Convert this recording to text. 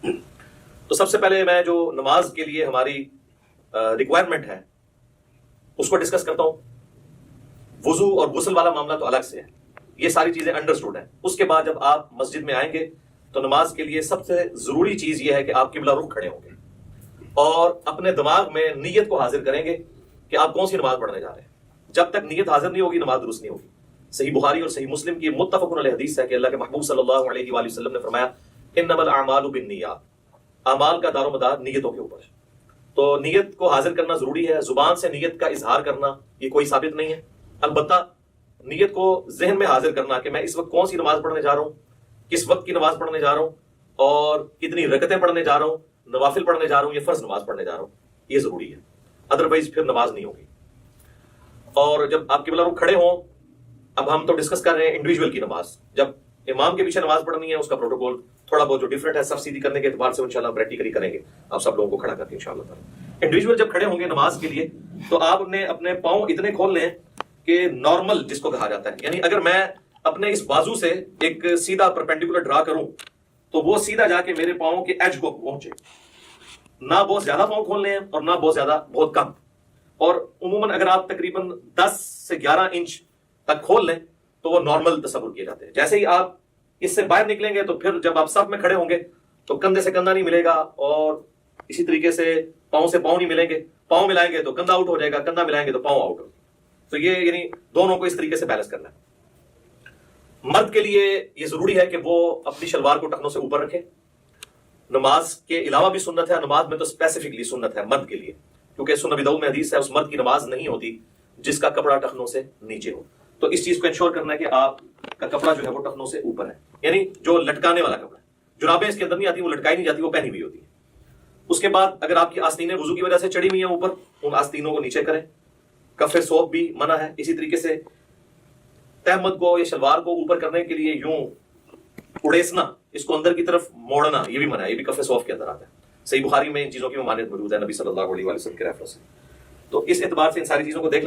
تو سب سے پہلے میں جو نماز کے لیے ہماری ریکوائرمنٹ ہے اس کو ڈسکس کرتا ہوں. وضو اور غسل والا معاملہ تو الگ سے ہے، یہ ساری چیزیں انڈرسٹوڈ ہیں. اس کے بعد جب آپ مسجد میں آئیں گے تو نماز کے لیے سب سے ضروری چیز یہ ہے کہ آپ قبلہ رخ کھڑے ہوں گے اور اپنے دماغ میں نیت کو حاضر کریں گے کہ آپ کون سی نماز پڑھنے جا رہے ہیں. جب تک نیت حاضر نہیں ہوگی نماز درست نہیں ہوگی. صحیح بخاری اور صحیح مسلم کی متفق علیہ حدیث ہے کہ اللہ کے محبوب صلی اللہ علیہ وآلہ وسلم نے فرمایا انما الاعمال بالنیات، اعمال کا دار و مدار نیتوں کے اوپر ہے. تو نیت کو حاضر کرنا ضروری ہے. زبان سے نیت کا اظہار کرنا یہ کوئی ثابت نہیں ہے، البتہ نیت کو ذہن میں حاضر کرنا کہ میں اس وقت کون سی نماز پڑھنے جا رہا ہوں، کس وقت کی نماز پڑھنے جا رہا ہوں اور کتنی رکعتیں پڑھنے جا رہا ہوں، نوافل پڑھنے جا رہا ہوں یا فرض نماز پڑھنے جا رہا ہوں، یہ ضروری ہے. ادروائز پھر نماز نہیں ہوگی. اور جب آپ قبلہ رخ کھڑے ہوں، اب ہم تو ڈسکس کر رہے ہیں انڈیویجول کی نماز. جب امام کے پیچھے نماز پڑھنی ہے اس کا پروٹوکول تھوڑا بہت جو ڈفرینٹ ہے، صف سیدھی کرنے کے اعتبار سے انشاءاللہ پریکٹیکلی کریں گے آپ سب لوگوں کو کھڑا کر کے انشاءاللہ تعالی. انڈیویجول جب کھڑے ہوں گے نماز کے لیے تو آپ نے اپنے پاؤں اتنے کھول لیں کہ نارمل جس کو کہا جاتا ہے، یعنی اگر میں اپنے اس بازو سے ایک سیدھا پرپینڈیکولر ڈرا کروں تو وہ سیدھا جا کے میرے پاؤں کے ایج کو پہنچے. نہ بہت زیادہ پاؤں کھولنے ہیں اور نہ بہت زیادہ بہت کم. اور عموماً اگر آپ تقریباً 10 سے 11 انچ تک کھول لیں تو وہ نارمل تصور کیے جاتے ہیں. جیسے ہی آپ اس سے باہر نکلیں گے تو پھر جب آپ صف میں کھڑے ہوں گے تو کندھے سے کندھا نہیں ملے گا اور اسی طریقے سے پاؤں سے پاؤں نہیں ملیں گے. پاؤں ملائیں گے تو کندھا آؤٹ ہو جائے گا، کندھا ملائیں گے تو پاؤں آؤٹ ہو. تو یہ یعنی دونوں کو اس طریقے سے بیلنس کرنا ہے. مرد کے لیے یہ ضروری ہے کہ وہ اپنی شلوار کو ٹخنوں سے اوپر رکھے. نماز کے علاوہ بھی سنت ہے، نماز میں تو اسپیسیفکلی سنت ہے مرد کے لیے، کیونکہ سنن ابی داؤد میں حدیث ہے اس مرد کی نماز نہیں ہوتی جس کا کپڑا ٹخنوں سے نیچے ہو. تو اس چیز کو انشور کرنا ہے کہ آپ کا کپڑا جو ہے وہ ٹخنوں سے اوپر ہے، یعنی جو لٹکانے والا کپڑا ہے. جرابیں اس کے اندر نہیں آتی، وہ لٹکائی نہیں جاتی، وہ پہنی ہوئی ہوتی ہے. اس کے بعد اگر آپ کی آستینیں وضو کی وجہ سے چڑھی ہوئی ہیں اوپر، ان آستینوں کو نیچے کریں. کف صوب بھی منع ہے. اسی طریقے سے تہمد کو یا شلوار کو اوپر کرنے کے لیے یوں اڑیسنا، اس کو اندر کی طرف موڑنا، یہ بھی منع ہے، یہ بھی کف صوف کے اندر آتا ہے. صحیح بخاری میں ان چیزوں کی ممانعت موجود ہے نبی صلی اللہ علیہ وسلم کے ریفرنس سے. تو اس اعتبار سے ان ساری چیزوں کو دیکھ لینا